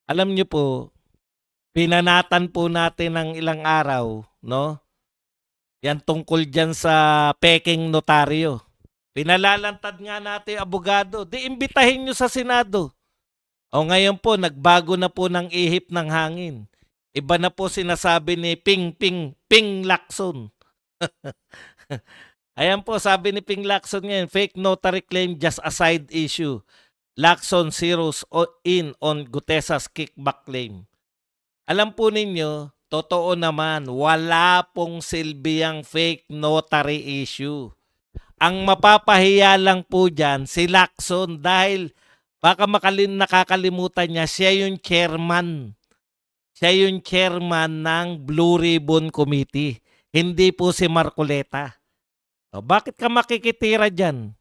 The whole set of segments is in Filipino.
Alam niyo po, pinanatan po natin ng ilang araw, no? Yan tungkol diyan sa pekeng notaryo. Pinalalantad nga natin abogado. Di imbitahin nyo sa Senado. O ngayon po, nagbago na po ng ihip ng hangin. Iba na po sinasabi ni Ping Lacson. Ayan po, sabi ni Ping Lacson ngayon, fake notary claim just a side issue. Lacson zeroes in on Gutesa's kickback claim. Alam po ninyo, totoo naman, wala pong silbiyang fake notary issue. Ang mapapahiya lang po dyan, si Lacson dahil baka nakakalimutan niya, siya yung chairman. Siya yung chairman ng Blue Ribbon Committee. Hindi po si Marcoleta. O, bakit ka makikitira dyan?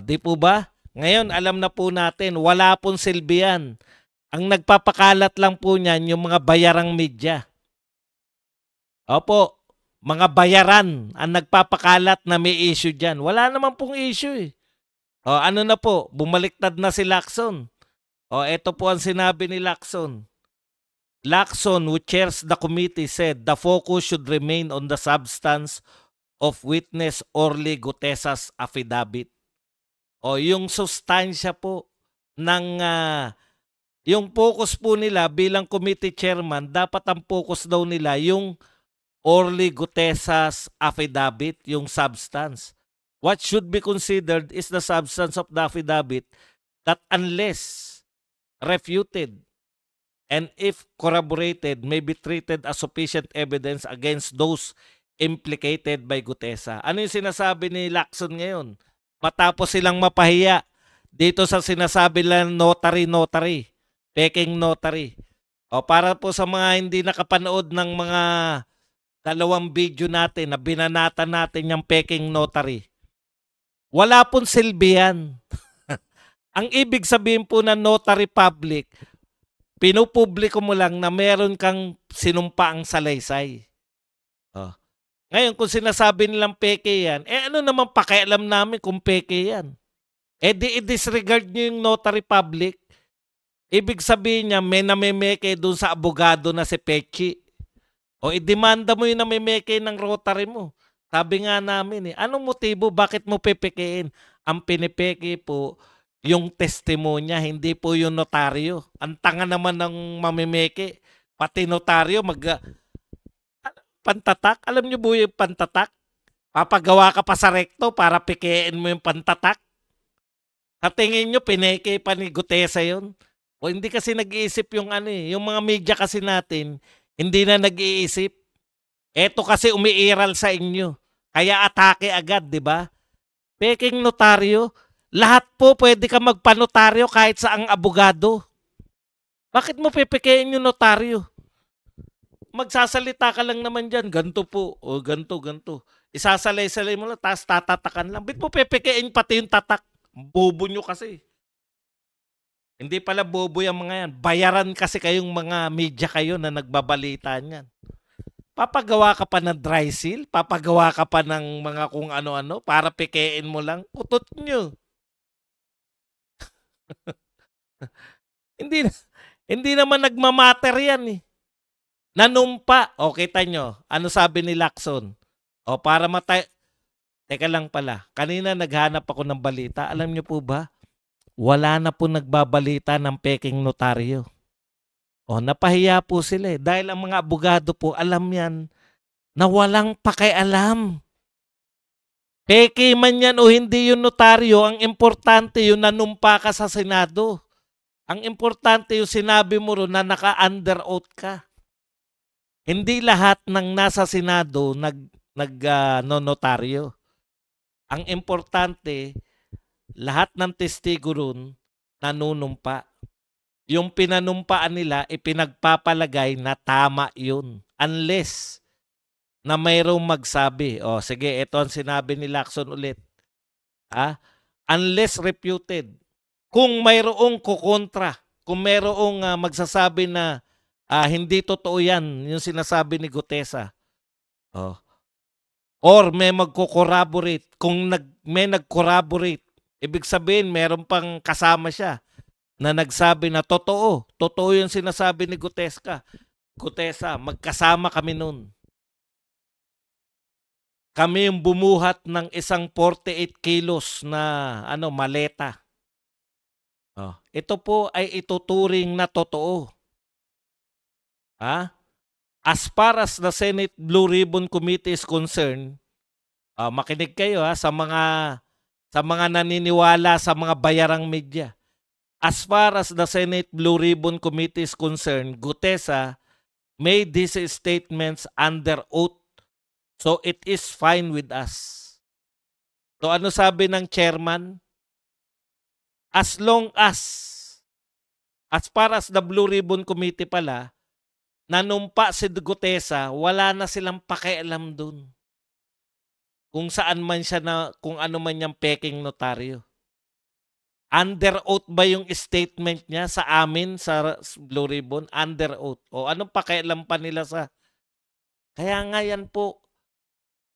Di po ba? Ngayon, alam na po natin, wala pong silbi yan. Ang nagpapakalat lang po niyan, yung mga bayarang media. Opo, mga bayaran ang nagpapakalat na may issue dyan. Wala naman pong issue eh. O ano na po, bumaliktad na si Lacson. O eto po ang sinabi ni Lacson. Lacson, who chairs the committee, said the focus should remain on the substance of witness Orly Gutesa's affidavit. O yung sustansya po ng yung focus po nila bilang committee chairman, dapat ang focus daw nila yung Orly Gutesa's affidavit, yung substance. What should be considered is the substance of the affidavit that unless refuted and if corroborated may be treated as sufficient evidence against those implicated by Gutesa. Ano yung sinasabi ni Lacson ngayon? Matapos silang mapahiya dito sa sinasabi lang notary, peking notary. O para po sa mga hindi nakapanood ng mga dalawang video natin na binanatan natin yung peking notary. Wala pong silbi yan. Ang ibig sabihin po ng notary public, pinupubliko mo lang na meron kang sinumpaang salaysay. Oh. Ngayon, kung sinasabi nilang peke yan, ano naman pakialam namin kung peke yan? Di i-disregard nyo yung notary public. Ibig sabihin niya, may namemeke doon sa abogado na si Pechi. O idemanda mo yung namemeke ng rotary mo. Sabi nga namin anong motibo, bakit mo pepekein? Ang pinipeke po, yung testimonya, hindi po yung notaryo. Ang tanga naman ng mamemeke. Pati notaryo, pantatak. Alam niyo po yung pantatak? Papagawa ka pa sa rekto para pekein mo yung pantatak. Sa tingin nyo, pineke pa ni Gutesa yun? O hindi kasi nag-iisip yung yung mga media kasi natin, hindi na nag-iisip. Eto kasi umiiral sa inyo. Kaya atake agad, di ba? Peking notaryo, lahat po pwede ka magpanotaryo kahit sa ang abogado. Bakit mo pepekein yung notaryo? Magsasalita ka lang naman dyan, ganto po, o ganto. Isasalay-salay mo lang, tapos tatatakan lang. Bit mo pepekein pati yung tatak? Bobo nyo kasi. Hindi pala bobo yung mga yan. Bayaran kasi kayong mga media kayo na nagbabalita niyan. Papagawa ka pa ng dry seal? Papagawa ka pa ng mga kung ano-ano para pekein mo lang? Utot nyo. hindi naman nagmamatter yan eh. Nanumpa. O kita nyo, ano sabi ni Lacson? O para Teka lang pala, kanina naghanap ako ng balita. Alam nyo po ba? Wala na po nagbabalita ng peking notaryo. O napahiya po sila dahil ang mga abogado po alam yan na walang pakialam. Peke man yan o hindi yung notaryo, ang importante yung nanumpa ka sa Senado. Ang importante yung sinabi mo ron na naka-under oath ka. Hindi lahat ng nasa Senado notaryo. Ang importante, lahat ng testigo ron nanunumpa. Yung pinanumpaan nila, ipinagpapalagay na tama yun. Unless na mayroong magsabi. O sige, ito ang sinabi ni Lacson ulit. Unless refuted. Kung mayroong kukontra, kung mayroong magsasabi na hindi totoo yan, yung sinasabi ni Gutesa. Or may magko-corroborate. Kung may nag-corroborate, ibig sabihin meron pang kasama siya na nagsabi na totoo yung sinasabi ni Gutesa, magkasama kami nun. Kami yung bumuhat ng isang 48 kilos na maleta. Ito po ay ituturing na totoo. As far as the Senate Blue Ribbon Committee is concerned, makinig kayo sa mga naniniwala sa mga bayarang media. As far as the Senate Blue Ribbon Committee is concerned, Gutesa made these statements under oath. So it is fine with us. So ano sabi ng chairman? As long as far as the Blue Ribbon Committee pala, nanumpa si Gutesa, wala na silang pakialam dun. Kung saan man siya kung ano man yung peking notaryo. Under oath ba yung statement niya sa amin sa Blue Ribbon? Under oath. O anong pakialam pa nila sa... Kaya nga yan po,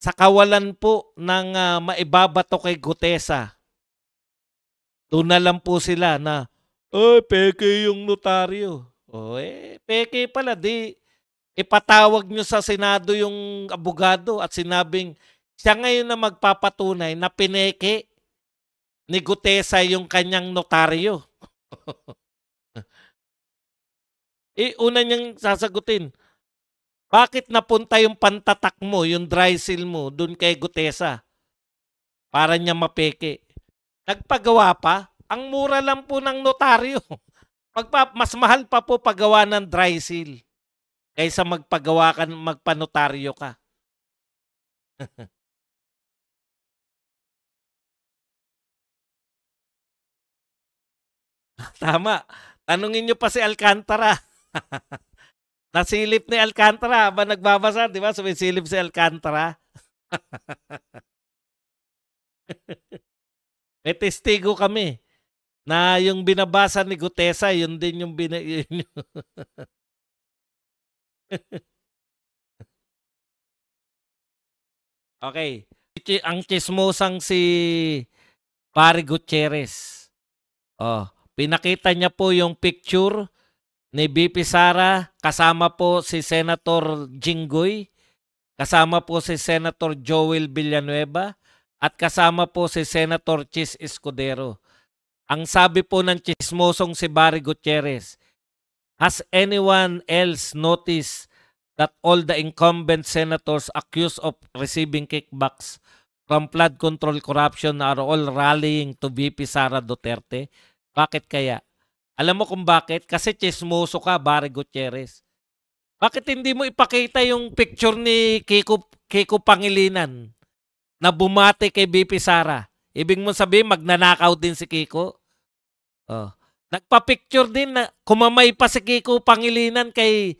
sa kawalan po ng maibabato kay Gutesa, doon na lang po sila na, peke yung notaryo. Peke pala, di ipatawag nyo sa Senado yung abogado at sinabing siya ngayon na magpapatunay na pineke ni Gutesa yung kanyang notaryo. Una niyang sasagutin, bakit napunta yung pantatak mo, yung dry seal mo, dun kay Gutesa? Para niya mapeke. Nagpagawa pa, ang mura lang po ng notaryo. Mas mahal pa po paggawa ng dry seal kaysa magpanotaryo ka. Tama. Tanungin nyo pa si Alcantara. Nasilip ni Alcantara ba nagbabasa, di ba? Sumisilip si Alcantara. May testigo kami na yung binabasa ni Gutesa, yun din yung Okay. Ang chismosang si Pare Gutierrez. Pinakita niya po yung picture ni BP Sara, kasama po si Senator Jinggoy, kasama po si Senator Joel Villanueva, at kasama po si Senator Chis Escudero. Ang sabi po ng chismosong si Barry Gutierrez, has anyone else noticed that all the incumbent senators accused of receiving kickbacks from flood control corruption are all rallying to VP Sara Duterte? Bakit kaya? Alam mo kung bakit? Kasi chismoso ka, Barry Gutierrez. Bakit hindi mo ipakita yung picture ni Kiko Pangilinan na bumati kay BP Sara? Ibig mo sabihin, magnanakaw din si Kiko? Nagpa-picture din na kumamay pa si Kiko Pangilinan kay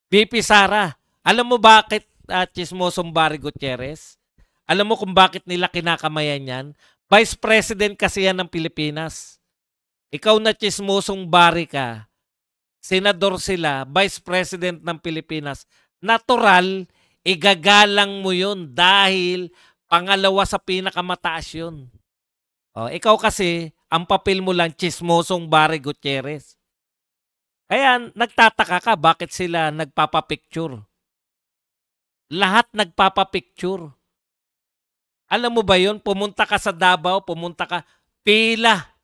BP Sara. Alam mo bakit, chismosong Barry Gutierrez? Alam mo kung bakit nila kinakamayan yan? Vice President kasi yan ng Pilipinas. Ikaw na chismosong Barry ka, senador sila, Vice President ng Pilipinas, natural, igagalang mo yun dahil pangalawa sa pinakamataas yun. Ikaw kasi, ang papel mo lang chismosong Barry Gutierrez. Kaya nagtataka ka bakit sila nagpapapicture. Lahat nagpapapicture. Alam mo ba yun? Pumunta ka sa Davao, pila.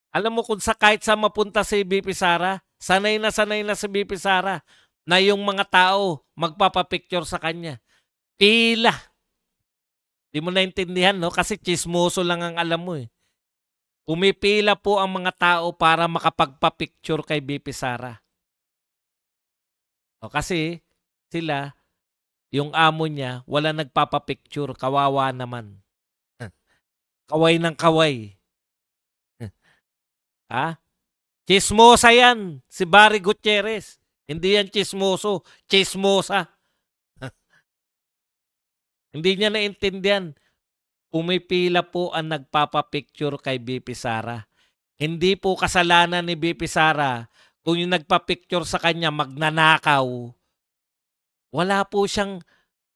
Alam mo kung kahit sa mapunta si BP Sara, sanay na si BP Sara na yung mga tao magpapapicture sa kanya. Pila. Di mo naintindihan, no? Kasi chismoso lang ang alam mo eh. Pumipila po ang mga tao para makapagpapicture kay BP Sara. Kasi sila, yung amo niya, wala nagpapapicture. Kawawa naman. Kaway ng kaway. Chismosa yan, si Barry Gutierrez. Hindi yan chismoso, chismosa. Hindi niya naintindihan. Pumipila po ang nagpapapicture kay BP Sara. Hindi po kasalanan ni BP Sara kung yung nagpapicture sa kanya magnanakaw. Wala po siyang,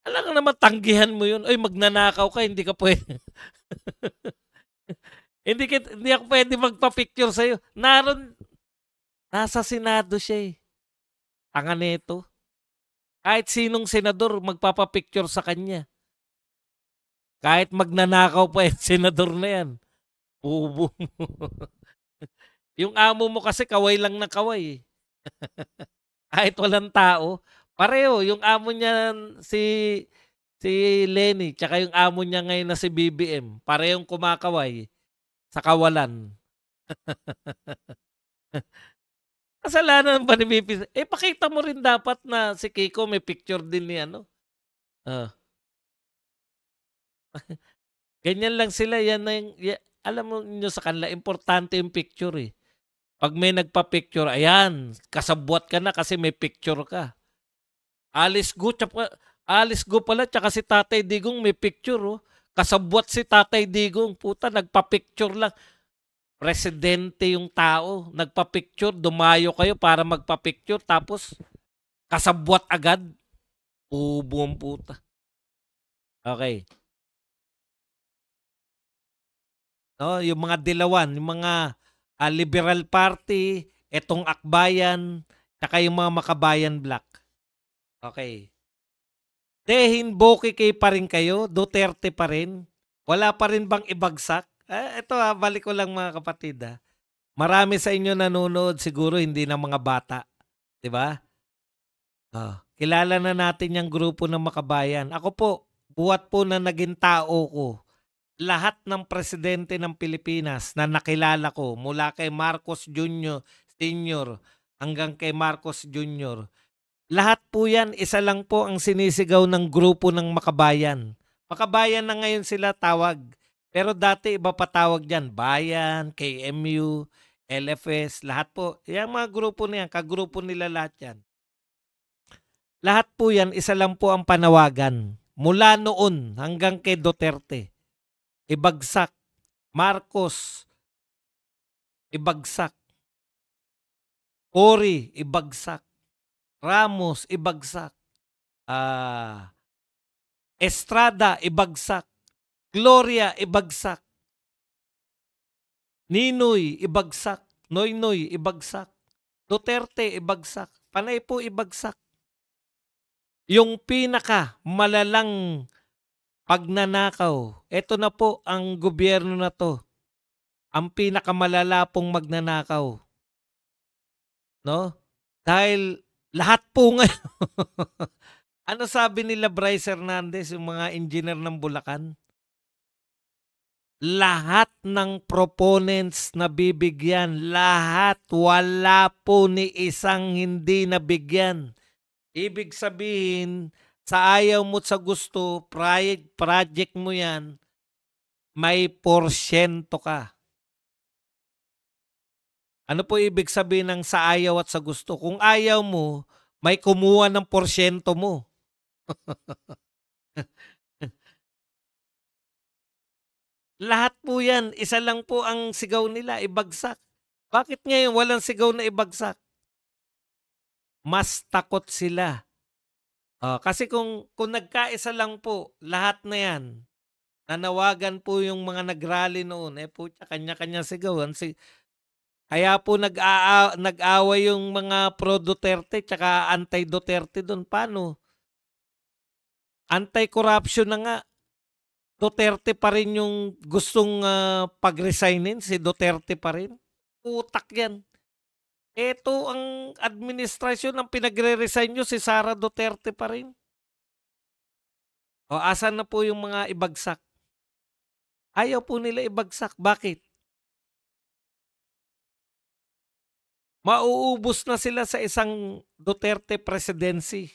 alam nga naman, tanggihan mo yun. Magnanakaw ka, hindi ka pwede. Hindi ako pwede magpa-picture sa'yo. Nasa Senado siya eh. Tanga nito. Kahit sinong senador magpapa-picture sa kanya. Kahit magnanakaw pa yung senador na yan. Ubo mo. Yung amo mo kasi kaway lang na kaway eh. Kahit walang tao. Pareho, yung amo niya si Lenny, tsaka yung amo niya ngayon na si BBM, parehong kumakaway sa kawalan. Kasalanan ba ni BP? Pakita mo rin dapat na si Kiko may picture din ni ano. Ganyan lang sila. Yan na yung, alam mo nyo sa kanila, importante yung picture eh. Pag may nagpa-picture, ayan, kasabwat ka na kasi may picture ka. Alice Go pala, tsaka si Tatay Digong may picture oh. Kasabwat si Tatay Digong, puta, nagpa-picture lang. Presidente yung tao, nagpa-picture, dumayo kayo para magpa-picture, tapos kasabwat agad. Ubo ang puta. Okay. No, yung mga dilawan, yung mga Liberal Party, etong Akbayan, tsaka yung mga Makabayan Black. Okay. Hinbokey pa rin kayo, Duterte pa rin. Wala pa rin bang ibagsak? Ito balik ko lang mga kapatid Marami sa inyo nanonood siguro hindi na mga bata. 'Di ba? Kilala na natin yung grupo ng Makabayan. Ako po, buhat po na naging tao ko, lahat ng presidente ng Pilipinas na nakilala ko mula kay Marcos Jr., Sr. hanggang kay Marcos Jr., lahat po yan, isa lang po ang sinisigaw ng grupo ng Makabayan. Makabayan na ngayon sila tawag. Pero dati iba pa tawag dyan. Bayan, KMU, LFS, lahat po. Yung mga grupo na yan, kagrupo nila lahat yan. Lahat po yan, isa lang po ang panawagan. Mula noon hanggang kay Duterte. Ibagsak. Marcos, ibagsak. Cory, ibagsak. Ramos, ibagsak. Estrada, ibagsak. Gloria, ibagsak. Ninoy, ibagsak. Noynoy, ibagsak. Duterte, ibagsak. Panay po ibagsak. Yung pinaka malalang pagnanakaw, eto na po ang gobyerno na to. Ang pinakamalala pong magnanakaw. No? Dahil lahat po ngayon. Ano sabi nila Bryce Hernandez, yung mga engineer ng Bulacan? Lahat ng proponents na bibigyan, lahat, wala po ni isang hindi nabigyan. Ibig sabihin, sa ayaw mo sa gusto, project mo yan, may porsyento ka. Ano po ibig sabihin ng sa ayaw at sa gusto? Kung ayaw mo, may kumuha ng porsyento mo. Lahat po yan, isa lang po ang sigaw nila, ibagsak. Bakit ngayon walang sigaw na ibagsak? Mas takot sila. Kasi kung nagkaisa lang po, lahat na yan, nanawagan po yung mga nag-rally noon, putya, kanya-kanya sigawan. Kaya po nag-away yung mga pro-Duterte tsaka anti-Duterte doon. Paano? Anti-corruption na nga. Duterte pa rin yung gustong pag-resignin. Si Duterte pa rin. Utak yan. Ito ang administrasyon ng pinagre-resign nyo, si Sara Duterte pa rin. Asan na po yung mga ibagsak? Ayaw po nila ibagsak. Bakit? Mauubos na sila sa isang Duterte presidency.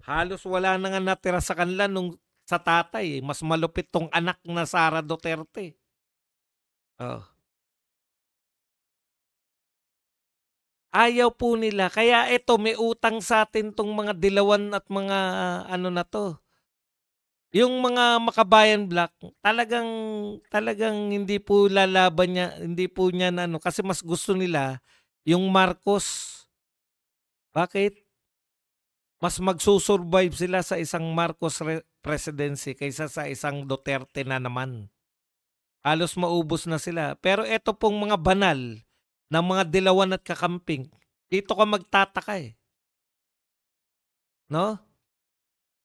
Halos wala na nga natira sa kanila nung sa tatay. Mas malupit tong anak na Sara Duterte. Ayaw po nila. Kaya ito, may utang sa atin tong mga dilawan at mga ano na to. Yung mga Makabayan Black, talagang hindi po lalaban niya, hindi po niya na kasi mas gusto nila yung Marcos. Bakit? Mas magsusurvive sila sa isang Marcos presidency kaysa sa isang Duterte na naman. Halos maubos na sila. Pero eto pong mga banal ng mga dilawan at kakamping, dito ka magtataka eh. No?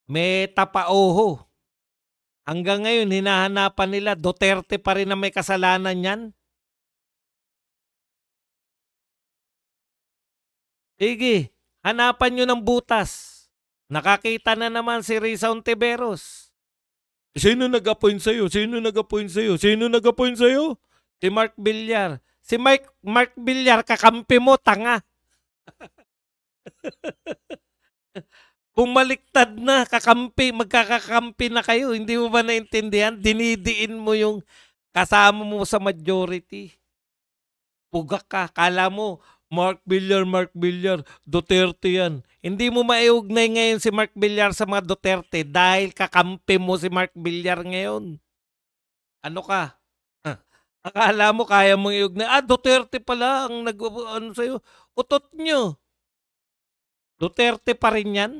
May tapaoho. Hanggang ngayon, hinahanapan nila, Duterte pa rin na may kasalanan yan. Sige, hanapan nyo ng butas. Nakakita na naman si Risa Ontiveros. Sino nag-appoint sa'yo? Sino nag-appoint sa'yo? Sino nag-appoint sa'yo? Si Mark Villar. Si Mark Villar, kakampi mo, tanga. Bumaliktad na, kakampi, magkakakampi na kayo. Hindi mo ba naintindihan? Dinidiin mo yung kasama mo sa majority. Pugak ka. Kala mo, Mark Villar, Duterte yan. Hindi mo maiugnay ngayon si Mark Villar sa mga Duterte dahil kakampi mo si Mark Villar ngayon. Ano ka? Akala mo kaya mong iugnay. Duterte pala ang ano sa'yo. Utot nyo. Duterte pa rin yan.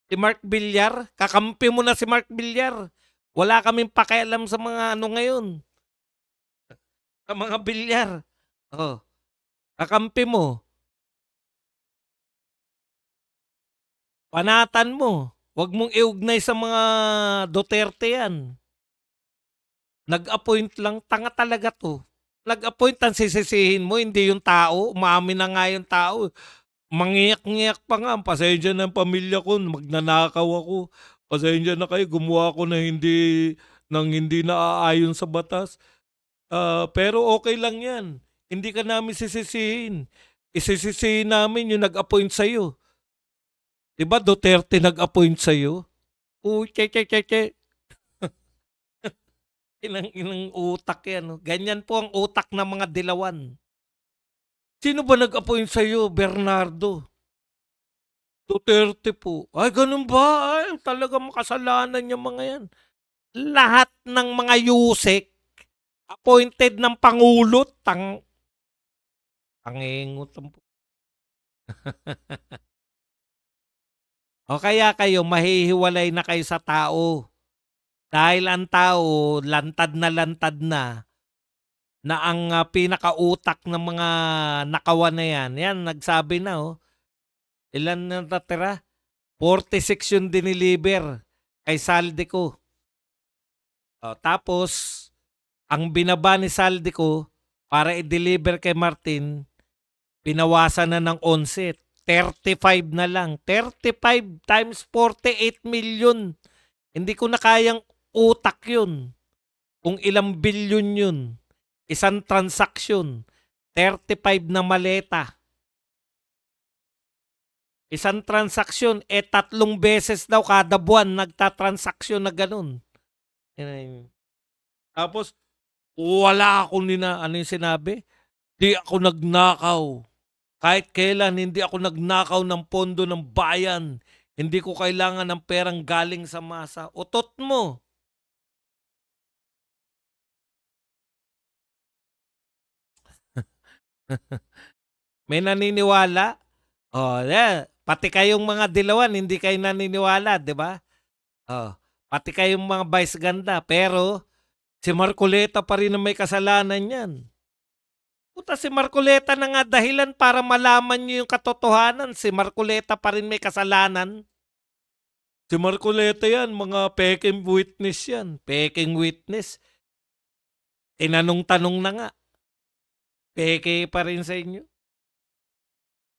Si Mark Villar. Kakampi mo na si Mark Villar. Wala kaming pakialam sa mga ano ngayon. Sa mga Villar. Oh. Kakampi mo. Panatan mo. Huwag mong iugnay sa mga Duterte yan. Nag-appoint lang. Tanga talaga to. Nag-appoint ang sisisihin mo. Hindi yung tao. Umaamin na nga yung tao. Mangiyak-ngiyak pa nga. Pasensya ng pamilya ko. Magnanakaw ako. Pasensya na kayo. Gumawa ko na hindi naaayon sa batas. Pero okay lang yan. Hindi ka namin sisisihin. Isisisihin namin yung nag-appoint sa'yo. Diba Duterte nag-appoint sa'yo? Che. Ilang utak yan. Ganyan po ang utak ng mga dilawan. Sino ba nag-appoint sa'yo, Bernardo? Duterte po. Ay, ganun ba? Ay, talaga makasalanan yung mga yan. Lahat ng mga yusek, appointed ng Pangulo, tangingot. O kaya kayo, mahihiwalay na kayo sa tao. Dahil ang tao, lantad na ang pinakautak ng mga nakawan na yan, nagsabi na ilan na natira? 46 yung diniliver kay Saldico. Tapos, ang binaba ni Saldico para i-deliver kay Martin, pinawasan na ng 11. 35 na lang. 35 times 48 million. Hindi ko na kayang utak yun. Kung ilang bilyon yun. Isang transaksyon. 35 na maleta. Isang transaksyon. 3 beses daw kada buwan nagtatransaksyon na ganun. Tapos, wala akong ano yung sinabi? Di ako nagnakaw. Kahit kailan, hindi ako nagnakaw ng pondo ng bayan. Hindi ko kailangan ng perang galing sa masa. Utot mo. May naniniwala? Pati kayong mga dilawan, hindi kayo naniniwala, di ba? Pati kayong mga vice ganda. Pero, si Marcoleta pa rin na may kasalanan yan. Puta, si Marcoleta na nga dahilan para malaman nyo yung katotohanan. Si Marcoleta pa rin may kasalanan. Si Marcoleta yan, mga peking witness yan. Peking witness. Tinanong-tanong na nga. Peke pa rin sa inyo.